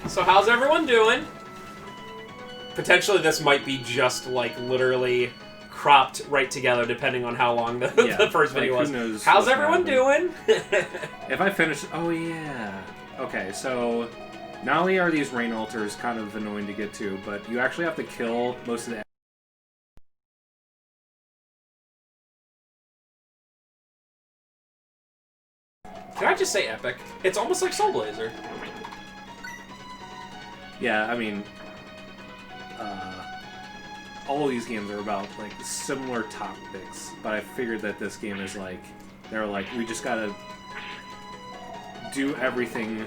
So how's everyone doing? Potentially this might be just, like, literally cropped right together depending on how long the first video was. Knows how's everyone doing? If I finish... Oh, yeah. Okay, so... Not only are these rain altars kind of annoying to get to, but you actually have to kill most of the... Can I just say epic? It's almost like Soul Blazer. Yeah, I mean... all of these games are about, like, similar topics, but I figured that this game is, like... They're like, we just gotta do everything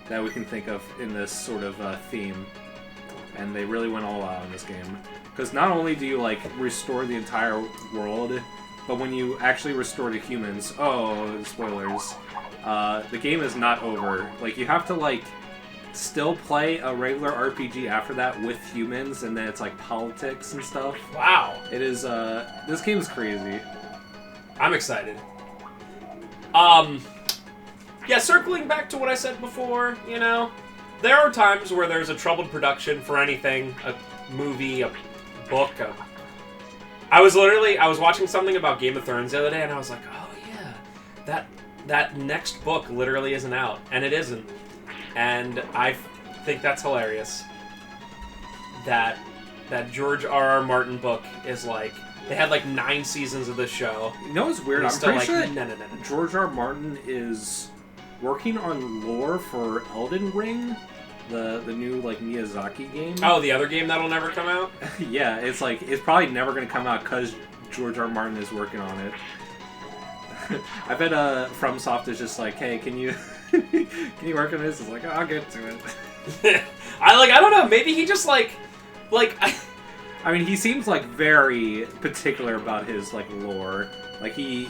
that we can think of in this sort of theme. And they really went all out in this game. Because not only do you, like, restore the entire world, but when you actually restore the humans... Oh, spoilers. The game is not over. Like, you have to, like... still play a regular RPG after that with humans, and then it's like politics and stuff. Wow. It is, this game is crazy. I'm excited. Yeah, circling back to what I said before, you know, there are times where there's a troubled production for anything, a movie, a book, I was watching something about Game of Thrones the other day, and I was like, oh yeah, that next book literally isn't out, and it isn't. And I think that's hilarious. That George R.R. Martin book is like... They had like 9 seasons of this show. You know what's weird? I'm still pretty like, sure no. George R. Martin is working on lore for Elden Ring, the new like Miyazaki game. Oh, the other game that'll never come out? Yeah, it's like it's probably never going to come out because George R. Martin is working on it. I bet FromSoft is just like, hey, can you can you work on this? It's like, oh, I'll get to it. I don't know. Maybe he just I mean, he seems like very particular about his like lore. Like he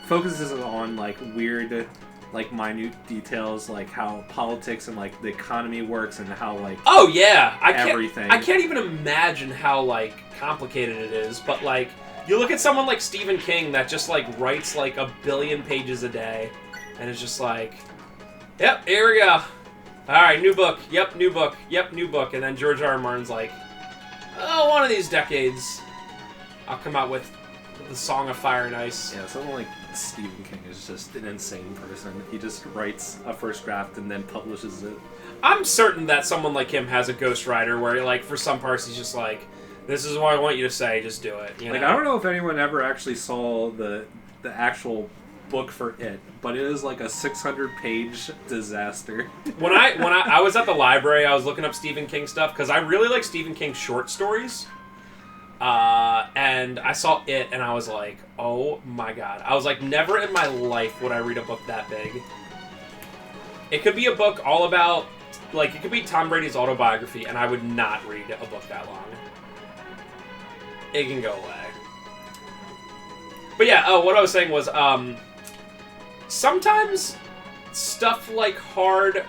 focuses on like weird, like minute details, like how politics and like the economy works and how like oh yeah, everything. I can't even imagine how like complicated it is. But like you look at someone like Stephen King that just like writes like 1 billion pages a day, and it's just like, yep, here we go. All right, new book. Yep, new book. Yep, new book. And then George R. R. Martin's like, oh, one of these decades, I'll come out with the Song of Fire and Ice. Yeah, someone like Stephen King is just an insane person. He just writes a first draft and then publishes it. I'm certain that someone like him has a ghostwriter where, like, for some parts he's just like, this is what I want you to say, just do it. You know? Like, I don't know if anyone ever actually saw the actual book for it, but it is like a 600-page disaster. When I was at the library, I was looking up Stephen King stuff because I really like Stephen King short stories. And I saw it, and I was like, oh my god. I was like, never in my life would I read a book that big. It could be a book all about, like, it could be Tom Brady's autobiography, and I would not read a book that long. It can go away. But yeah, what I was saying was, sometimes stuff like hard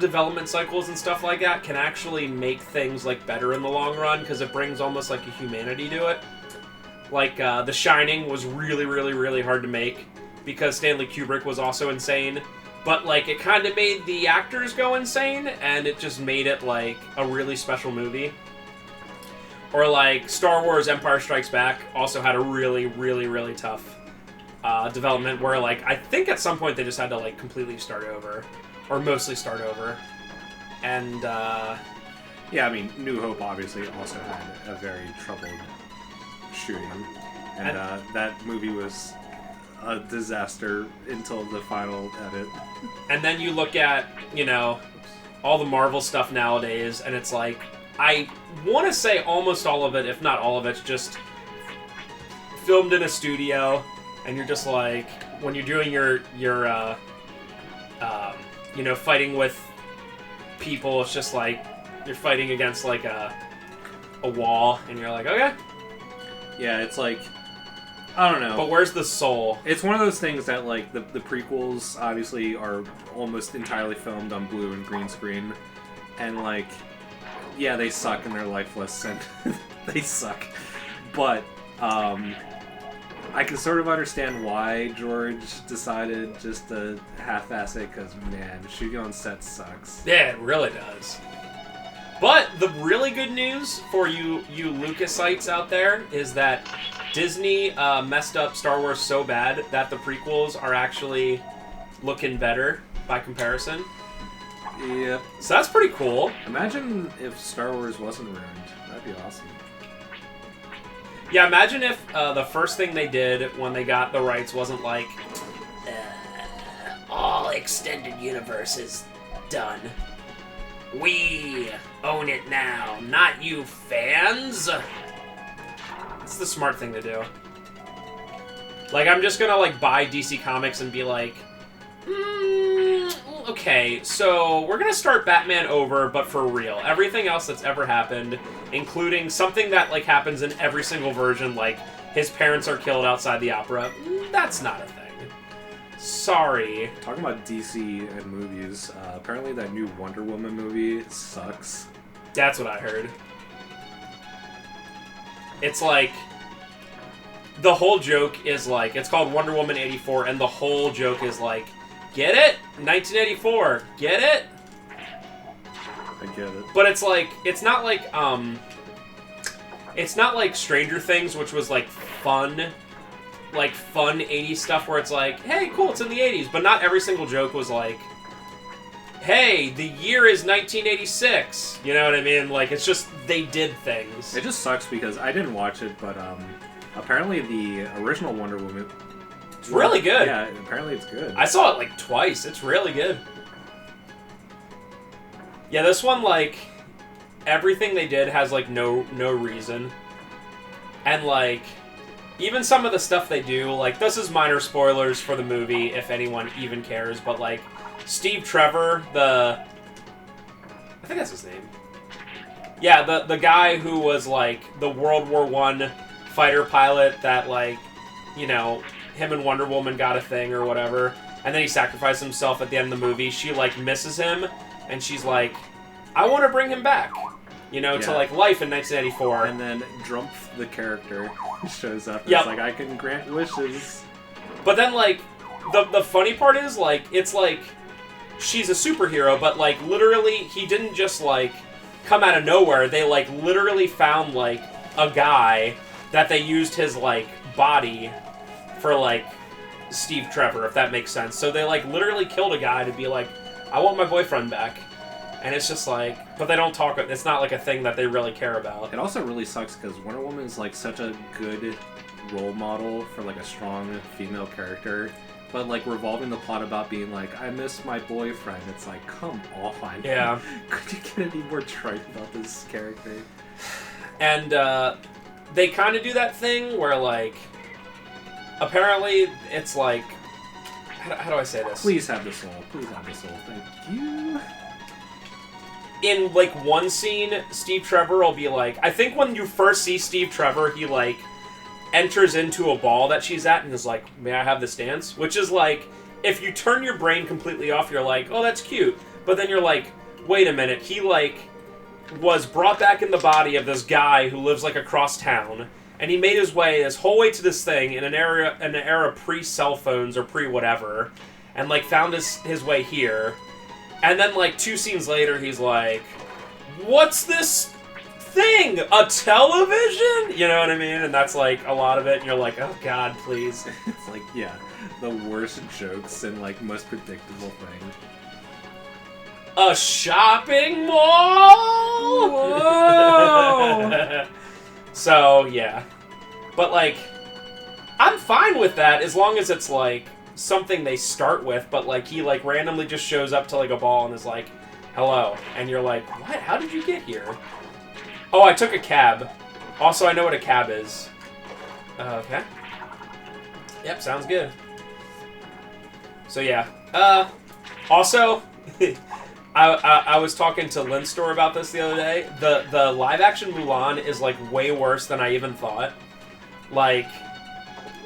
development cycles and stuff like that can actually make things like better in the long run because it brings almost like a humanity to it. Like The Shining was really, really, really hard to make because Stanley Kubrick was also insane. But like it kind of made the actors go insane, and it just made it like a really special movie. Or like Star Wars Empire Strikes Back also had a really, really, really tough development where like I think at some point they just had to like completely start over. Or mostly start over. And yeah, I mean, New Hope obviously also had a very troubled shooting. And that movie was a disaster until the final edit. And then you look at, you know, all the Marvel stuff nowadays, and it's like, I want to say almost all of it, if not all of it's just filmed in a studio, and you're just like, when you're doing your you know, fighting with people, it's just like, you're fighting against like a wall, and you're like, okay. Yeah, it's like, I don't know. But where's the soul? It's one of those things that, like, the prequels obviously are almost entirely filmed on blue and green screen. And, like, yeah, they suck and they're lifeless and they suck. But, I can sort of understand why George decided just to half-ass it, because, man, shooting on set sucks. Yeah, it really does. But the really good news for you Lucasites out there is that Disney messed up Star Wars so bad that the prequels are actually looking better by comparison. Yep. So that's pretty cool. Imagine if Star Wars wasn't ruined. That'd be awesome. Yeah, imagine if the first thing they did when they got the rights wasn't like, all extended universe is done. We own it now, not you fans. It's the smart thing to do. Like, I'm just gonna, like, buy DC Comics and be like, okay, so we're gonna start Batman over, but for real. Everything else that's ever happened, including something that, like, happens in every single version, like, his parents are killed outside the opera, that's not a thing. Sorry. Talking about DC and movies, apparently that new Wonder Woman movie sucks. That's what I heard. It's like, the whole joke is like, it's called Wonder Woman 84, and the whole joke is like, get it? 1984. Get it? I get it. But it's like, it's not like Stranger Things, which was like fun 80s stuff where it's like, hey, cool, it's in the 80s. But not every single joke was like, hey, the year is 1986. You know what I mean? Like, it's just, they did things. It just sucks because I didn't watch it, but apparently the original Wonder Woman... It's really good. Yeah, apparently it's good. I saw it like twice. It's really good. Yeah, this one, like, everything they did has like no reason. And like, even some of the stuff they do, like, this is minor spoilers for the movie if anyone even cares, but like, Steve Trevor, I think that's his name. Yeah, the guy who was like the World War I fighter pilot that, like, you know, him and Wonder Woman got a thing or whatever, and then he sacrificed himself at the end of the movie. She, like, misses him, and she's like, I want to bring him back, you know, to, like, life in 1984. And then Drumpf, the character, shows up and Yep. is like, I can grant wishes. But then, like, the funny part is, like, it's like, she's a superhero, but, like, literally, he didn't just, like, come out of nowhere. They, like, literally found, like, a guy that they used his, like, body for, like, Steve Trevor, if that makes sense. So they, like, literally killed a guy to be like, I want my boyfriend back. And it's just like, but they don't talk, it's not like a thing that they really care about. It also really sucks because Wonder Woman is, like, such a good role model for, like, a strong female character. But, like, revolving the plot about being like, I miss my boyfriend, it's like, come on. Yeah. Could you get any more trite about this character? And they kind of do that thing where, like, apparently it's like, how do I say this? Please have the soul. Please have the soul. Thank you. In, like, one scene, Steve Trevor will be like, I think when you first see Steve Trevor, he, like, enters into a ball that she's at and is like, may I have this dance? Which is like, if you turn your brain completely off, you're like, oh, that's cute. But then you're like, wait a minute, he, like, was brought back in the body of this guy who lives, like, across town, and he made his way this whole way to this thing in an era pre-cell phones or pre-whatever, and, like, found his way here. And then, like, 2 scenes later, he's like, what's this thing? A television? You know what I mean? And that's, like, a lot of it, and you're like, oh, God, please. It's like, yeah, the worst jokes and, like, most predictable thing. A shopping mall? Whoa! So, yeah. But, like, I'm fine with that as long as it's, like, something they start with, but, like, he, like, randomly just shows up to, like, a ball and is like, hello. And you're like, what? How did you get here? Oh, I took a cab. Also, I know what a cab is. Okay. Yep, sounds good. So, yeah. Also, I was talking to Lynn Store about this the other day. The live-action Mulan is, like, way worse than I even thought. Like,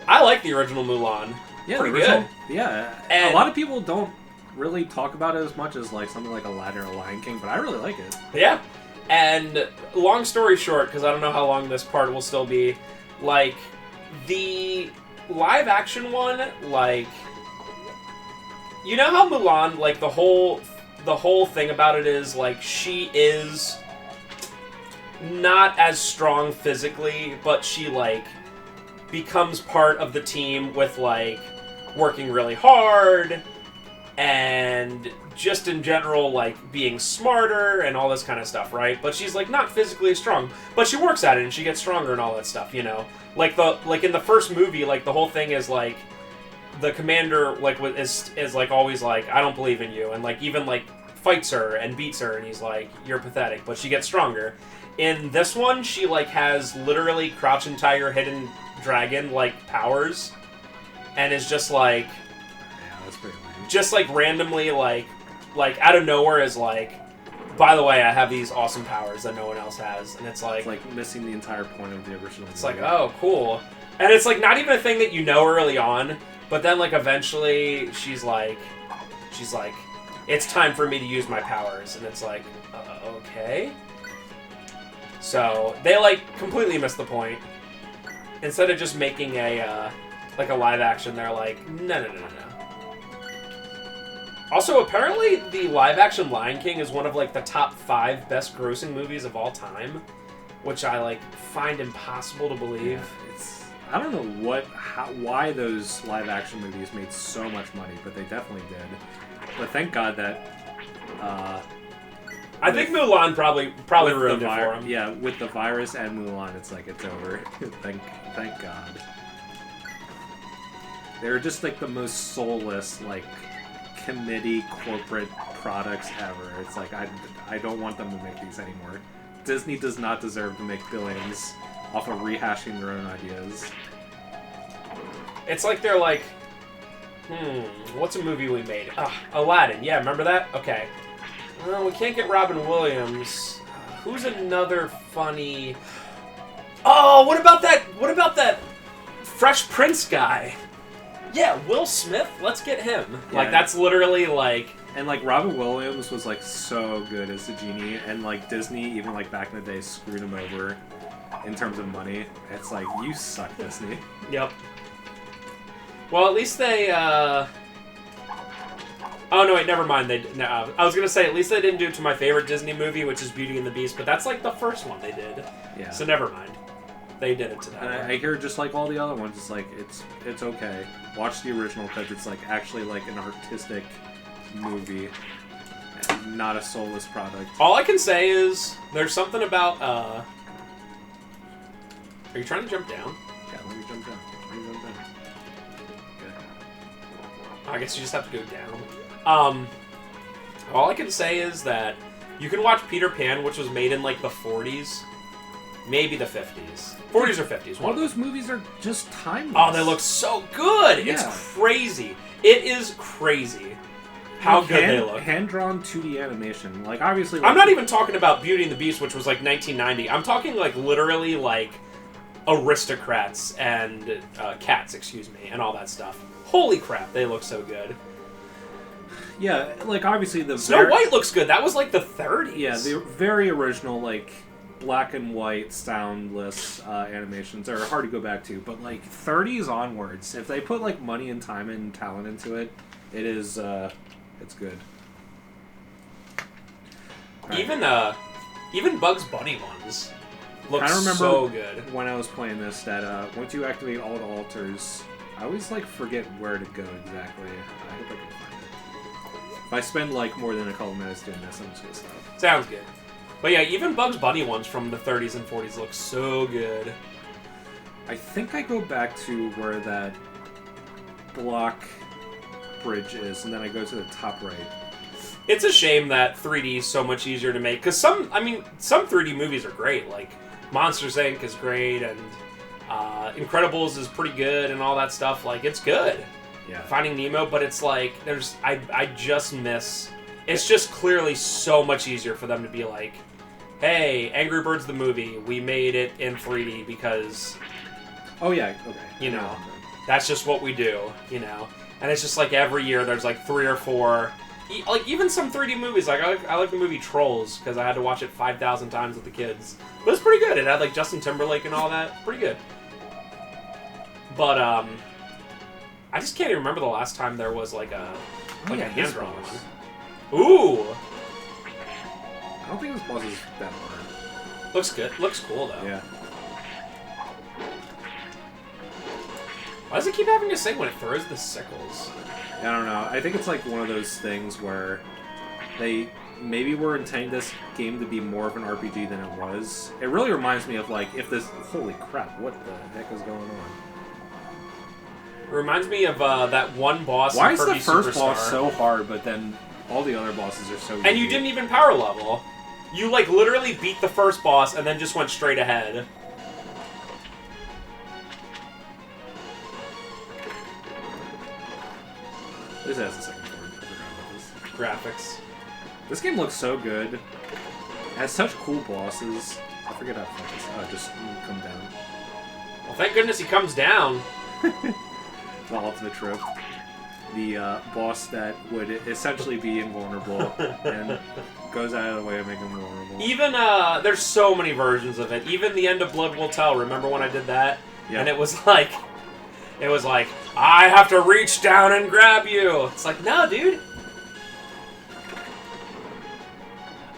I like the original Mulan. Yeah, pretty good. Yeah, and a lot of people don't really talk about it as much as, like, something like Aladdin or Lion King, but I really like it. Yeah. And long story short, because I don't know how long this part will still be, like, the live action one, like, you know how Mulan, like, the whole thing about it is, like, she is not as strong physically, but she, like, becomes part of the team with, like, working really hard and just in general, like, being smarter and all this kind of stuff, right? But she's, like, not physically strong, but she works at it and she gets stronger and all that stuff, you know? Like, in the first movie, like, the whole thing is, like, the commander, like, is like, always like, I don't believe in you, and, like, even, like, fights her and beats her, and he's like, you're pathetic, but she gets stronger. In this one, she, like, has literally Crouching Tiger, Hidden Dragon, like, powers, and is just, like... Yeah, that's pretty lame. Just, like, randomly, like, out of nowhere is like, by the way, I have these awesome powers that no one else has, and it's like... It's, like, missing the entire point of the original It's movie. like, oh, cool. And it's, like, not even a thing that you know early on, but then, like, eventually she's like, it's time for me to use my powers, and it's like, okay. So, they, like, completely missed the point. Instead of just making a, like, a live action, they're like, no. Also, apparently, the live-action Lion King is one of, like, the top 5 best-grossing movies of all time, which I, like, find impossible to believe. Yeah, I don't know why those live-action movies made so much money, but they definitely did. But thank God that... I think Mulan probably ruined it for him. Yeah, with the virus and Mulan, it's like, it's over. thank God. They're just, like, the most soulless, like... committee corporate products ever. It's like, I don't want them to make these anymore. Disney does not deserve to make billions off of rehashing their own ideas. It's like they're like, what's a movie we made? Aladdin. Yeah, remember that? Okay. Well, we can't get Robin Williams. Who's another funny... Oh, what about that Fresh Prince guy? Yeah, Will Smith, let's get him. Yeah. Like, that's literally, like... And, like, Robin Williams was, like, so good as the genie, and, like, Disney, even, like, back in the day, screwed him over in terms of money. It's like, you suck, Disney. Yep. Well, at least they, Oh, no, wait, never mind. I was gonna say, at least they didn't do it to my favorite Disney movie, which is Beauty and the Beast, but that's, like, the first one they did. Yeah. So never mind. They did it to that And one. I hear just like all the other ones, it's like, it's okay. Watch the original because it's like actually like an artistic movie, and not a soulless product. All I can say is, there's something about, Are you trying to jump down? Yeah, let me jump down. Okay. I guess you just have to go down. All I can say is that you can watch Peter Pan, which was made in, like, the 40s. Maybe the 50s. 40s or 50s. All those movies are just timeless. Oh, they look so good! Yeah. It's crazy. It is crazy how good they look. Hand-drawn 2D animation. Like, obviously... Like, I'm not even talking about Beauty and the Beast, which was, like, 1990. I'm talking, like, literally, like, Aristocrats and Cats, excuse me, and all that stuff. Holy crap, they look so good. Yeah, like, obviously the... Snow White looks good. That was, like, the 30s. Yeah, the very original, like... black and white, soundless animations are hard to go back to, but like 30s onwards, if they put like money and time and talent into it, it is it's good. Right. Even Bugs Bunny ones look I remember so good. When I was playing this, that once you activate all the altars, I always like forget where to go exactly. I hope I can find it. If I spend like more than a couple minutes doing this, I'm just gonna stop. Sounds good. But yeah, even Bugs Bunny ones from the 30s and 40s look so good. I think I go back to where that block bridge is, and then I go to the top right. It's a shame that 3D is so much easier to make, because some 3D movies are great, like Monsters, Inc. is great, and Incredibles is pretty good, and all that stuff, like, it's good. Yeah. Finding Nemo, but it's like, I just miss... It's just clearly so much easier for them to be like, hey, Angry Birds the movie, we made it in 3D because... Oh, yeah, okay. You know, that's just what we do, you know? And it's just like every year there's like 3 or 4... Like, even some 3D movies, like, I like the movie Trolls, because I had to watch it 5,000 times with the kids. But it's pretty good. It had, like, Justin Timberlake and all that. Pretty good. But, I just can't even remember the last time there was like a yeah, a this hand-drawn boss. one. Ooh! I don't think this boss is that hard. Looks good. Looks cool, though. Yeah. Why does it keep having to sing when it throws the sickles? I don't know. I think it's like one of those things where they maybe were intending this game to be more of an RPG than it was. It really reminds me of like if this. Holy crap! What the heck is going on? It reminds me of that one boss Why in is the Kirby first Superstar. boss so hard, but then all the other bosses are so easy? And you didn't even power level. You like literally beat the first boss and then just went straight ahead. This has a second form. I forgot about this. Graphics. This game looks so good. It has such cool bosses. I forget how to fight this. Oh, just come down. Well, thank goodness he comes down. The ultimate trope. The boss that would essentially be invulnerable and goes out of the way to make him vulnerable. Even, there's so many versions of it. Even the end of Blood Will Tell, remember when I did that? Yeah. And it was like, I have to reach down and grab you. It's like, no, dude.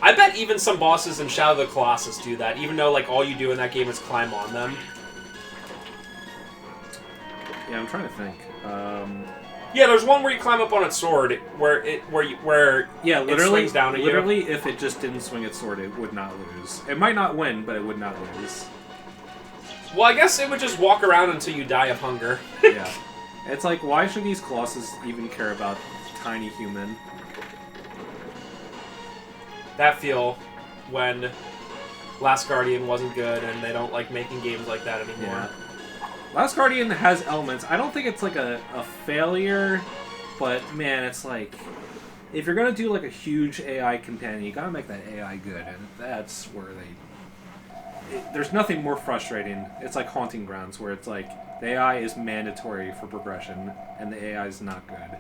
I bet even some bosses in Shadow of the Colossus do that, even though, like, all you do in that game is climb on them. Yeah, I'm trying to think. Yeah, there's one where you climb up on its sword, where it swings down at you. Literally, if it just didn't swing its sword, it would not lose. It might not win, but it would not lose. Well, I guess it would just walk around until you die of hunger. Yeah. It's like, why should these Colossus even care about tiny human? That feel when Last Guardian wasn't good and they don't like making games like that anymore. Yeah. Last Guardian has elements. I don't think it's like a failure, but man, it's like, if you're gonna do like a huge AI companion, you gotta make that AI good, and that's where there's nothing more frustrating. It's like Haunting Grounds, where it's like, the AI is mandatory for progression, and the AI is not good.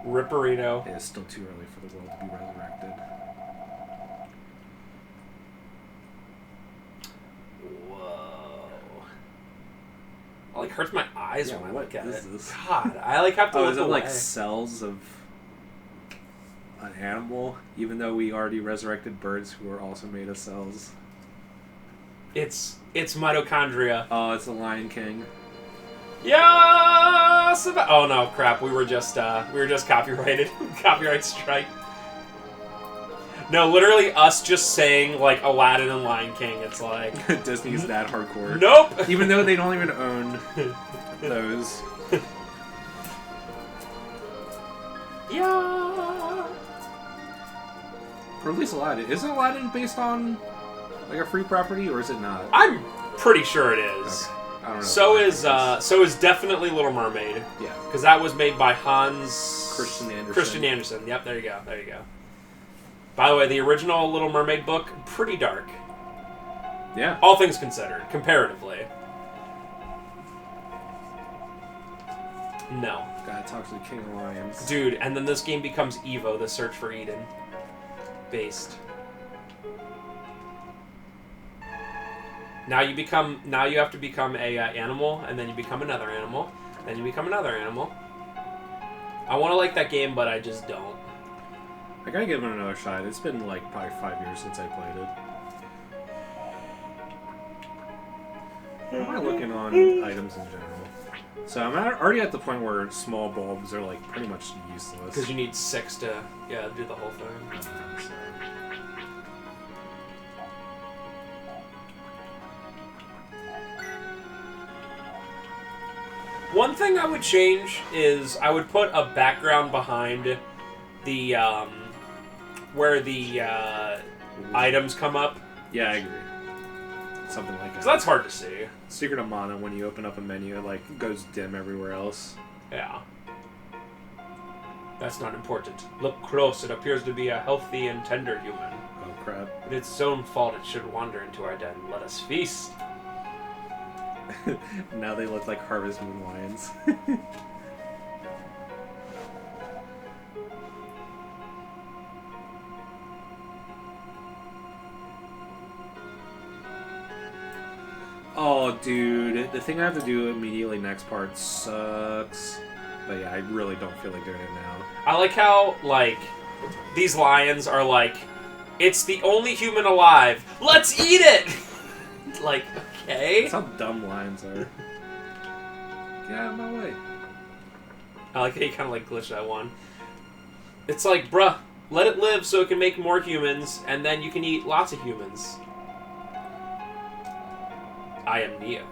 Ripperino. It is still too early for the world to be resurrected. Whoa. It like hurts my eyes Yeah, when I what look at is it. this? God, I like have to Oh, look is it away. like cells of an animal? Even though we already resurrected birds who are also made of cells. It's mitochondria. Oh, it's the Lion King. Yes! Oh no, crap! We were just copyrighted. Copyright strike. No, literally us just saying like Aladdin and Lion King. It's like Disney's that hardcore. Nope. Even though they don't even own those. Yeah. Or at least Aladdin. Isn't Aladdin based on like a free property, or is it not? I'm pretty sure it is. Okay. I don't know. So is definitely Little Mermaid. Yeah. Because that was made by Hans Christian Andersen. Yep, there you go. There you go. By the way, the original Little Mermaid book, pretty dark. Yeah. All things considered, comparatively. No. Gotta talk to the King of Lions. Dude, and then this game becomes Evo, the Search for Eden. Based. Now you have to become a animal, and then you become another animal, then you become another animal. I want to like that game, but I just don't. I gotta give it another shot. It's been like probably 5 years since I played it. What am I looking on items in general? So I'm already at the point where small bulbs are like pretty much useless. Because you need 6 to do the whole thing. So. One thing I would change is I would put a background behind the where the items come up. Yeah, I agree. Something like that. So that's hard to see. Secret of Mana, when you open up a menu, it like goes dim everywhere else. Yeah. That's not important. Look close. It appears to be a healthy and tender human. Oh crap. It's its own fault it should wander into our den. Let us feast. Now they look like Harvest Moon lions. Oh, dude. The thing I have to do immediately next part sucks. But yeah, I really don't feel like doing it now. I like how, like, these lions are like, it's the only human alive. Let's eat it! Like, okay. That's how dumb lions are. Get out of my way. I like how you kind of, like, glitch that one. It's like, bruh, let it live so it can make more humans, and then you can eat lots of humans. I am Neo.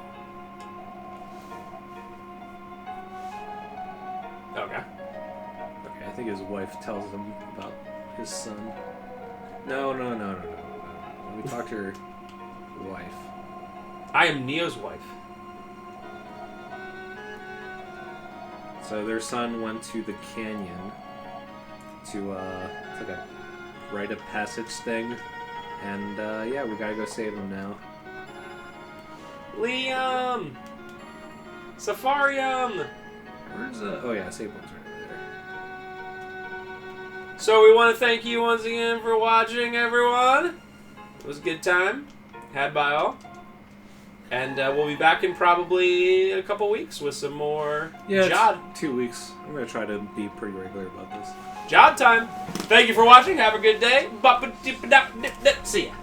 Okay. Okay, I think his wife tells him about his son. No. Let me talk to her wife. I am Neo's wife. So their son went to the canyon to, it's like a rite of passage thing. And, yeah, we gotta go save him now. Liam! Safarium! Where's, oh yeah, save point's right over there. So we want to thank you once again for watching, everyone. It was a good time. Had by all. And we'll be back in probably a couple weeks with some more Jod. 2 weeks. I'm gonna try to be pretty regular about this. Jod time. Thank you for watching. Have a good day. See ya.